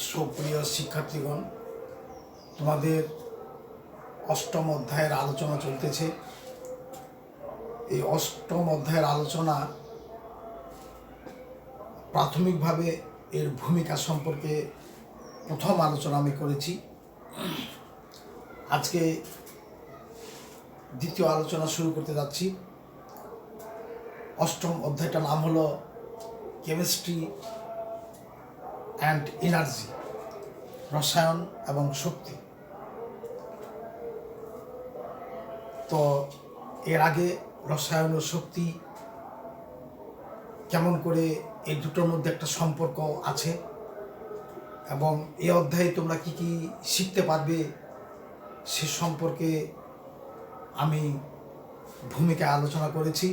সুপ্রিয় শিক্ষার্থীগণ, তোমাদের অষ্টম অধ্যায়ের আলোচনা চলতেছে। এই অষ্টম অধ্যায়ের আলোচনা প্রাথমিকভাবে এর ভূমিকা সম্পর্কে প্রথম আলোচনা আমি করেছি। আজকে দ্বিতীয় আলোচনা শুরু করতে যাচ্ছি। অষ্টম অধ্যায়টার নাম হলো কেমিস্ট্রি অ্যান্ড এনার্জি, রসায়ন এবং শক্তি। তো এর আগে রসায়ন ও শক্তি কেমন করে এই দুটোর মধ্যে একটা সম্পর্ক আছে এবং এই অধ্যায়ে তোমরা কি কি শিখতে পারবে সে সম্পর্কে আমি ভূমিকায় আলোচনা করেছি।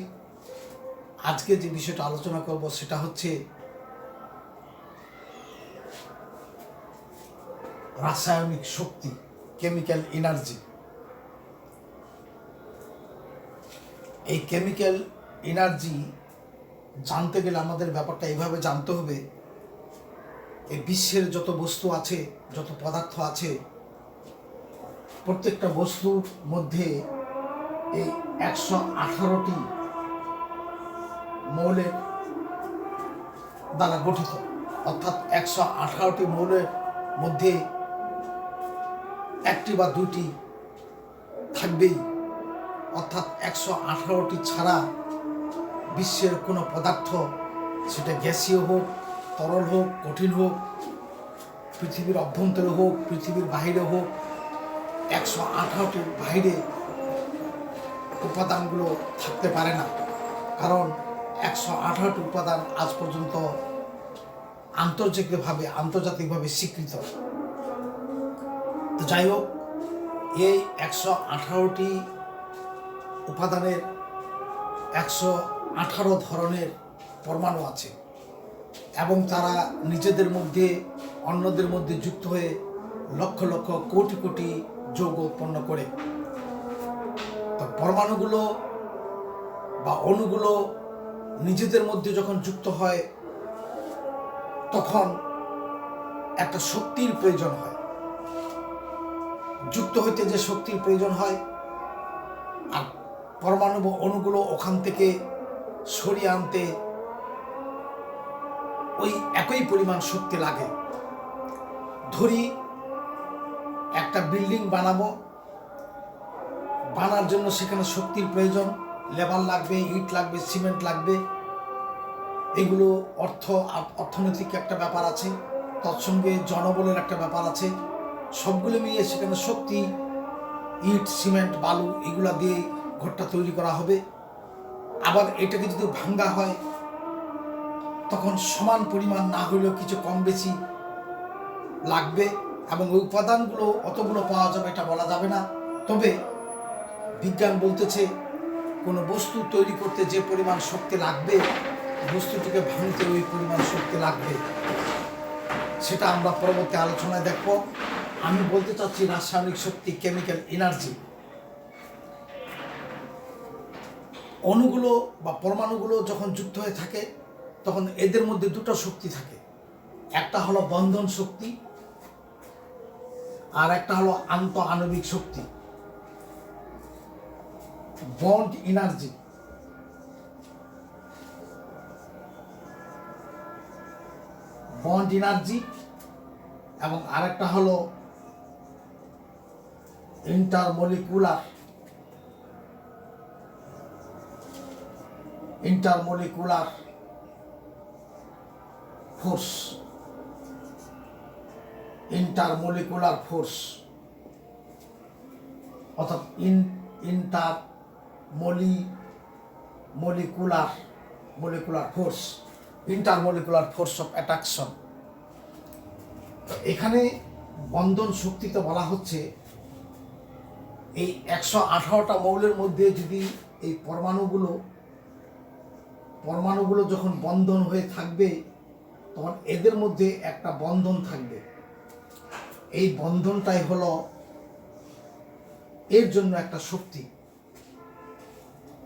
আজকে যে বিষয়টা আলোচনা করব সেটা হচ্ছে রাসায়নিক শক্তি, কেমিক্যাল এনার্জি। এই কেমিক্যাল এনার্জি জানতে গেলে আমাদের ব্যাপারটা এইভাবে জানতে হবে, এই বিশ্বের যত বস্তু আছে, যত পদার্থ আছে, প্রত্যেকটা বস্তুর মধ্যে এই 118টি মৌলের দ্বারা গঠিত, অর্থাৎ 118টি মৌলের মধ্যে একটি বা দুটি থাকবেই, অর্থাৎ 118টি ছাড়া বিশ্বের কোনো পদার্থ, সেটা গ্যাসীয় হোক, তরল হোক, কঠিন হোক, পৃথিবীর অভ্যন্তরে হোক, পৃথিবীর বাইরে হোক, 118টির বাইরে উপাদানগুলো থাকতে পারে না। কারণ 118টি উপাদান আজ পর্যন্ত আন্তর্জাতিকভাবে স্বীকৃত। তো যাই হোক, এই 118টি উপাদানের 118 ধরনের পরমাণু আছে এবং তারা নিজেদের মধ্যে অন্যদের মধ্যে যুক্ত হয়ে লক্ষ লক্ষ কোটি কোটি যৌগ উৎপন্ন করে। তো পরমাণুগুলো বা অণুগুলো নিজেদের মধ্যে যখন যুক্ত হয় তখন একটা শক্তির প্রয়োজন হয়। যুক্ত হইতে যে শক্তির প্রয়োজন হয়, আর পরমাণু বা অণুগুলো ওখান থেকে সরিয়ে আনতে ওই একই পরিমাণ শক্তি লাগে। ধরি একটা বিল্ডিং বানার জন্য সেখানে শক্তির প্রয়োজন, লেবার লাগবে, ইট লাগবে, সিমেন্ট লাগবে, এগুলো অর্থনৈতিক একটা ব্যাপার আছে, তৎসঙ্গে জনবলের একটা ব্যাপার আছে। সবগুলো মিলিয়ে সেখানে শক্তি, ইট, সিমেন্ট, বালু এগুলা দিয়ে ঘরটা তৈরি করা হবে। আবার এটাকে যদি ভাঙ্গা হয় তখন সমান পরিমাণ না হলেও কিছু কম বেশি লাগবে এবং ওই উপাদানগুলো অতগুলো পাওয়া যাবে এটা বলা যাবে না। তবে বিজ্ঞান বলতেছে কোনো বস্তু তৈরি করতে যে পরিমাণ শক্তি লাগবে, বস্তুটিকে ভাঙতে ওই পরিমাণ শক্তি লাগবে। সেটা আমরা পরবর্তী আলোচনায় দেখব। আমি বলতে চাচ্ছি রাসায়নিক শক্তি, কেমিক্যাল এনার্জি। অণুগুলো বা পরমাণুগুলো যখন যুক্ত হয়ে থাকে তখন এদের মধ্যে দুটো শক্তি থাকে, একটা হলো বন্ধন শক্তি আর একটা হলো আন্তঃআণবিক শক্তি, বন্ড এনার্জি। বন্ড এনার্জি এবং আরেকটা হলো ইন্টারমলিকুলার ফোর্স। ইন্টারমলিকুলার ফোর্স অর্থাৎ molecular force, intermolecular force of attraction. এখানে বন্ধন শক্তিতে বলা হচ্ছে এই 118টা মৌলের মধ্যে যদি এই পরমাণুগুলো যখন বন্ধন হয়ে থাকবে তখন এদের মধ্যে একটা বন্ধন থাকবে। এই বন্ধনটাই হলো এর জন্য একটা শক্তি।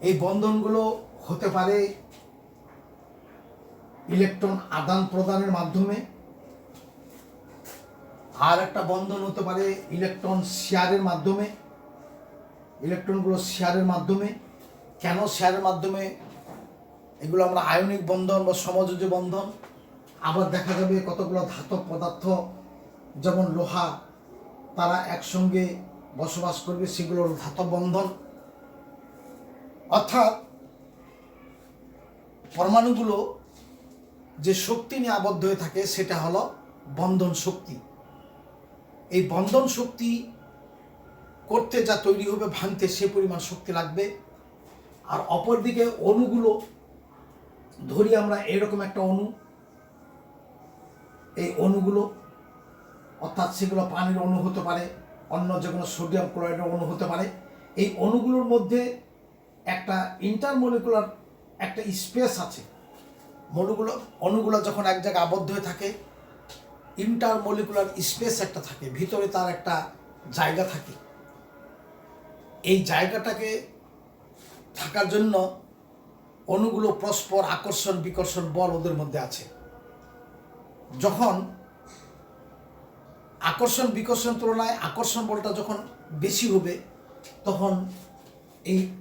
এই বন্ধনগুলো হতে পারে ইলেকট্রন আদান প্রদানের মাধ্যমে, আর একটা বন্ধন হতে পারে ইলেকট্রন শেয়ারের মাধ্যমে। ইলেকট্রনগুলো শেয়ারের মাধ্যমে। কেন শেয়ারের মাধ্যমে? এগুলো আমরা আয়নিক বন্ধন বা সমযোজী বন্ধন। আবার দেখা যাবে কতগুলো ধাতব পদার্থ যেমন লোহা, তারা একসঙ্গে বসবাস করবে, সেগুলোর ধাতব বন্ধন। অর্থাৎ পরমাণুগুলো যে শক্তি নিয়ে আবদ্ধ হয়ে থাকে সেটা হলো বন্ধন শক্তি। এই বন্ধন শক্তি করতে যা তৈরি হবে, ভাঙতে সে পরিমাণ শক্তি লাগবে। আর অপরদিকে অণুগুলো, ধরি আমরা এরকম একটা অণু, এই অণুগুলো অর্থাৎ সেগুলো পানির অণু হতে পারে, অন্য যে কোনো সোডিয়াম ক্লোরাইডের অণু হতে পারে। এই অণুগুলোর মধ্যে একটা ইন্টারমলিকুলার একটা স্পেস আছে। অণুগুলো যখন এক জায়গায় আবদ্ধ হয়ে থাকে, ইন্টারমলিকুলার স্পেস একটা থাকে, ভিতরে তার একটা জায়গা থাকে। এই জায়গাটাকে থাকার জন্য অণুগুলো পরস্পর আকর্ষণ বিকর্ষণ বল ওদের মধ্যে আছে। যখন আকর্ষণ বিকর্ষণ তুলনায় আকর্ষণ বলটা যখন বেশি হবে, তখন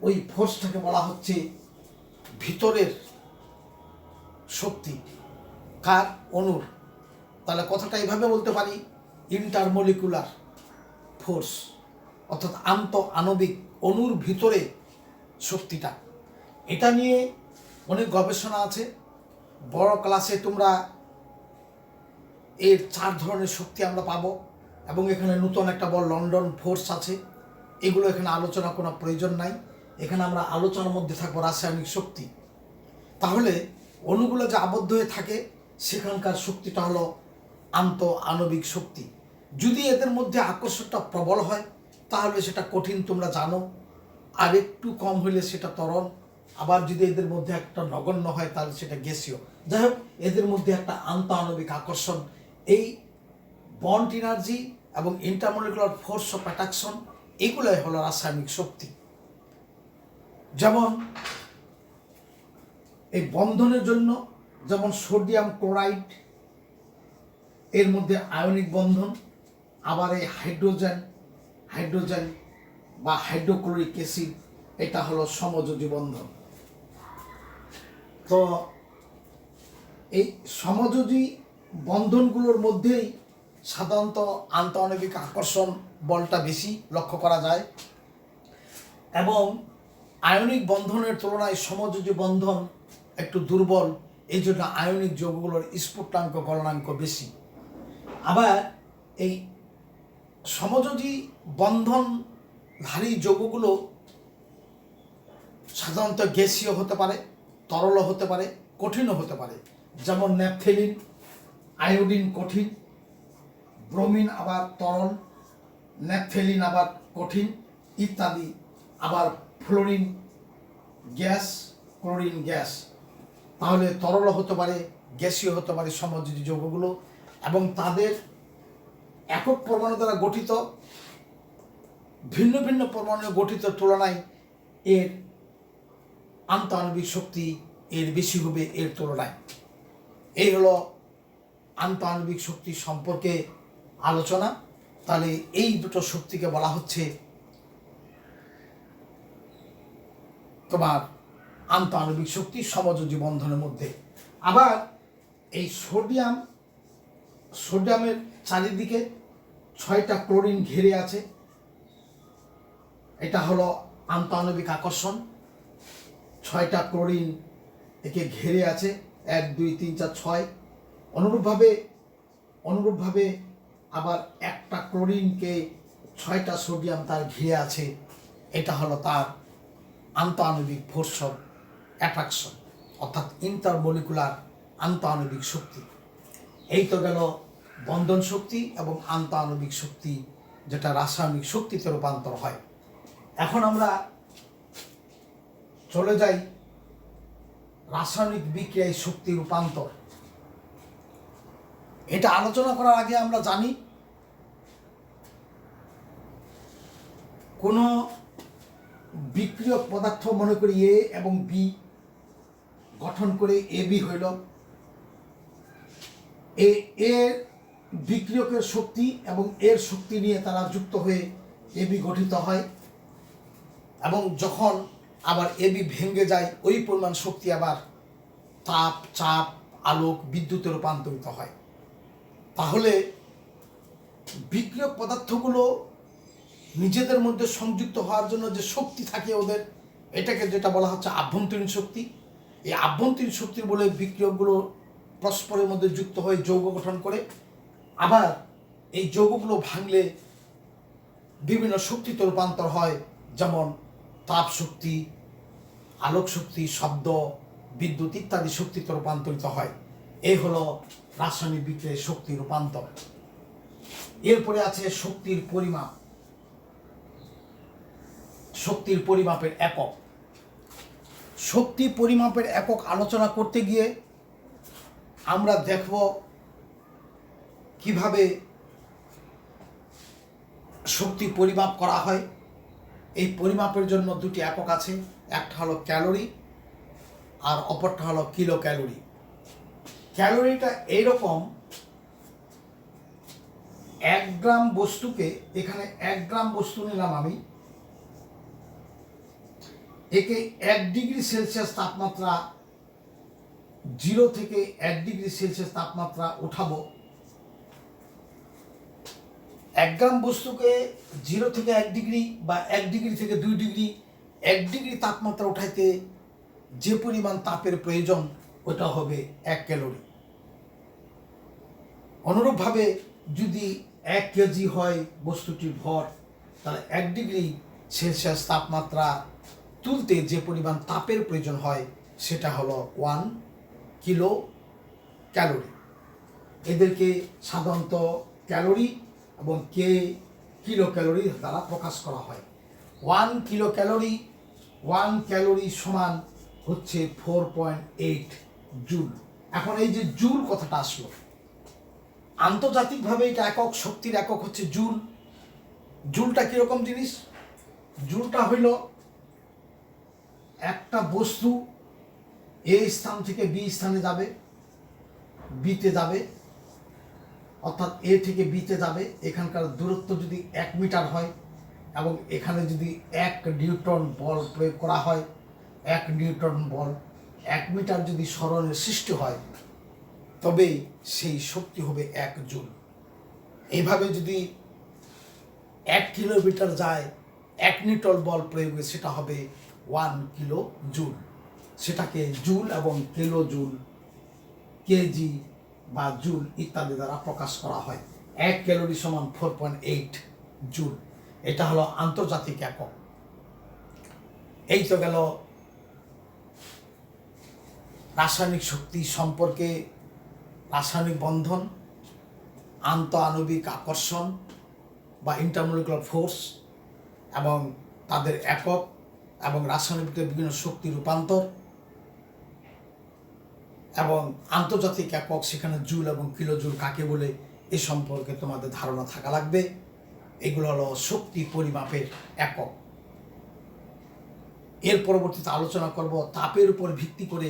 ওই ফোর্সটাকে বলা হচ্ছে ভিতরের শক্তি। কার? অণুর। তাহলে কথাটা এইভাবে বলতে পারি, ইন্টারমলিকুলার ফোর্স, অর্থাৎ আণবিক অণুর ভিতরে শক্তিটা। এটা নিয়ে অনেক গবেষণা আছে। বড় ক্লাসে তোমরা এর 4 ধরনের শক্তি আমরা পাবো, এবং এখানে নতুন একটা বড় লন্ডন ফোর্স আছে। এগুলো এখানে আলোচনা কোনো প্রয়োজন নাই। এখানে আমরা আলোচনার মধ্যে থাকবো রাসায়নিক শক্তি। তাহলে অণুগুলো যে আবদ্ধ হয়ে থাকে সেখানকার শক্তিটা হলো আণবিক শক্তি। যদি এদের মধ্যে আকর্ষণটা প্রবল হয় তাহলে সেটা কঠিন, তোমরা জানো। আর একটু কম হলে সেটা তরল। আবার যদি এদের মধ্যে একটা নগণ্য হয় তাহলে সেটা গ্যাসীয়। যাই হোক, এদের মধ্যে একটা আণবিক আকর্ষণ, এই বন্ড এনার্জি এবং ইন্টারমলিকুলার ফোর্স অফ অ্যাট্রাকশন, এগুলোই হলো রাসায়নিক শক্তি। যেমন এই বন্ধনের জন্য, যেমন সোডিয়াম ক্লোরাইড, এর মধ্যে আয়নিক বন্ধন। আবার এই হাইড্রোজেন বা হাইড্রোক্লোরিক অ্যাসিড, এটা হলো সমযোজী বন্ধন। তো এই সমযোজী বন্ধনগুলোর মধ্যেই সাধারণত আন্তঃআণবিক আকর্ষণ বলটা বেশি লক্ষ্য করা যায়, এবং আয়নিক বন্ধনের তুলনায় সমযোজী বন্ধন একটু দুর্বল। এই জন্য আয়নিক যৌগগুলোর স্ফুটনাঙ্ক গলনাঙ্ক বেশি। আবার এই সমযোজী বন্ধনধারী যৌগগুলো সাধারণত গ্যাসীয় হতে পারে, তরলও হতে পারে, কঠিনও হতে পারে। যেমন ন্যাপথেলিন, আয়োডিন কঠিন, ব্রোমিন আবার তরল, ন্যাপথেলিন আবার কঠিন ইত্যাদি। আবার ফ্লোরিন গ্যাস, ক্লোরিন গ্যাস। তাহলে তরলও হতে পারে, গ্যাসীয় হতে পারে সমযোজী যৌগগুলো, এবং তাদের একক পরমাণু দ্বারা গঠিত, ভিন্ন ভিন্ন পরমাণু গঠিত তুলনায় এর আন্তঃআণবিক শক্তি এর বেশি হবে এর তুলনায়। এই হলো আন্তঃআণবিক শক্তি সম্পর্কে আলোচনা। তাহলে এই দুটো শক্তিকে বলা হচ্ছে তোমার আন্তঃআণবিক শক্তি সমযোজী বন্ধনের মধ্যে। আবার এই সোডিয়ামের চারিদিকে 6টা ক্লোরিন ঘিরে আছে। এটা হলো আন্তঃআণবিক আকর্ষণ। 6টা ক্লোরিন একে ঘিরে আছে, 1 2 3 4 6। অনুরূপভাবে আবার একটা ক্লোরিনকে 6টা সোডিয়াম তার ঘিরে আছে। এটা হলো তার আন্তঃআণবিক ফোর্স অফ অ্যাট্রাকশন, অর্থাৎ ইন্টারমলিকুলার আন্তঃআণবিক শক্তি। এই তো গেল বন্ধন শক্তি এবং আন্তঃআণবিক শক্তি, যেটা রাসায়নিক শক্তিতে রূপান্তর হয়। এখন আমরা চলে যাই রাসায়নিক বিক্রিয়ায় শক্তি রূপান্তর। এটা আলোচনা করার আগে আমরা জানি কোনো বিক্রিয়ক পদার্থ, মনে করি এ এবং বি গঠন করে এ বি হইল। এর বিক্রিয়কের শক্তি এবং এর শক্তি নিয়ে তারা যুক্ত হয়ে এবি গঠিত হয়, এবং যখন আবার এবি ভেঙে যায় ওই পরিমাণ শক্তি আবার তাপ, চাপ, আলোক, বিদ্যুতে রূপান্তরিত হয়। তাহলে বিক্রিয়ক পদার্থগুলো নিজেদের মধ্যে সংযুক্ত হওয়ার জন্য যে শক্তি থাকে ওদের, এটাকে যেটা বলা হচ্ছে আভ্যন্তরীণ শক্তি। এই আভ্যন্তরীণ শক্তির বলে বিক্রিয়কগুলো পরস্পরের মধ্যে যুক্ত হয়ে যৌগ গঠন করে। আবার এই যৌগগুলো ভাঙলে বিভিন্ন শক্তিতে রূপান্তর হয়, যেমন তাপ শক্তি, আলোক শক্তি, শব্দ, বিদ্যুৎ ইত্যাদি শক্তিতে রূপান্তরিত হয়। এই হলো রাসায়নিক বিক্রিয়ায় শক্তি রূপান্তর। এরপরে আছে শক্তির পরিমাপ। শক্তির পরিমাপের একক। শক্তি পরিমাপের একক আলোচনা করতে গিয়ে আমরা দেখব কিভাবে শক্তি পরিমাপ করা হয়। এই পরিমাপের জন্য দুটি একক আছে, একটা হলো ক্যালোরি আর অপরটা হলো কিলো ক্যালোরি। ক্যালোরিটা এইরকম, 1 গ্রাম বস্তুকে, এখানে 1 গ্রাম বস্তু নিলাম আমি, একে 1 ডিগ্রি সেলসিয়াস তাপমাত্রা, 0 থেকে 1 ডিগ্রি সেলসিয়াস তাপমাত্রা উঠাবো। 1 গ্রাম বস্তুকে 0 থেকে 1 ডিগ্রি বা 1 ডিগ্রি থেকে 2 ডিগ্রি, 1 ডিগ্রি তাপমাত্রা উঠাইতে যে পরিমাণ তাপের প্রয়োজন ওটা হবে 1 ক্যালোরি। অনুরূপভাবে যদি 1 কেজি হয় বস্তুটির ভর, তাহলে 1 ডিগ্রি সেলসিয়াস তাপমাত্রা তুলতে যে পরিমাণ তাপের প্রয়োজন হয় সেটা হলো 1 কিলো ক্যালোরি। এদেরকে সাধারণত ক্যালোরি এবং কিলো ক্যালোরি দ্বারা প্রকাশ করা হয়। 1 কিলো ক্যালোরি, 1 ক্যালোরি সমান হচ্ছে 4.8 জুল। এখন এই যে জুল কথাটা আসলো, আন্তর্জাতিকভাবে এটা একক, শক্তির একক হচ্ছে জুল। জুলটা কীরকম জিনিস? জুলটা হইল একটা বস্তু এ স্থান থেকে বি স্থানে যাবে, বিতে যাবে, অর্থাৎ এ থেকে বিতে যাবে। এখানকার দূরত্ব যদি 1 মিটার হয় এবং এখানে যদি 1 নিউটন বল প্রয়োগ করা হয়, 1 নিউটন বল 1 মিটার যদি সরণের সৃষ্টি হয়, তবে সেই শক্তি হবে 1 জুল। এইভাবে যদি 1 কিলোমিটার যায় 1 নিউটন বল প্রয়োগে, সেটা হবে 1 কিলো জুল। সেটাকে জুল এবং কিলো জুল, কেজি বা জুল ইত্যাদি দ্বারা প্রকাশ করা হয়। 1 ক্যালোরি সমান 4.8 জুল। এটা হলো আন্তর্জাতিক একক। এই তো গেল রাসায়নিক শক্তি সম্পর্কে রাসায়নিক বন্ধন, আন্তঃআণবিক আকর্ষণ বা ইন্টারমলিকুলার ফোর্স এবং তাদের একক, এবং রাসায়নিক বিভিন্ন শক্তি রূপান্তর এবং আন্তর্জাতিক একক, সেখানে জুল এবং কিলো জুল কাকে বলে এ সম্পর্কে তোমাদের ধারণা থাকা লাগবে। এগুলো হলো শক্তি পরিমাপের একক। এর পরবর্তীতে আলোচনা করব তাপের উপর ভিত্তি করে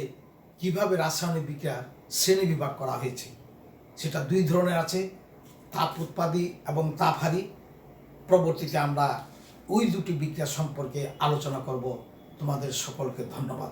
কিভাবে রাসায়নিক বিক্রিয়ার শ্রেণী বিভাগ করা হয়েছে। সেটা 2 ধরনের আছে, তাপ উৎপাদী এবং তাপহারী। পরবর্তীতে আমরা ওই দুটি বিক্রিয়া সম্পর্কে আলোচনা করব। তোমাদের সকলকে ধন্যবাদ।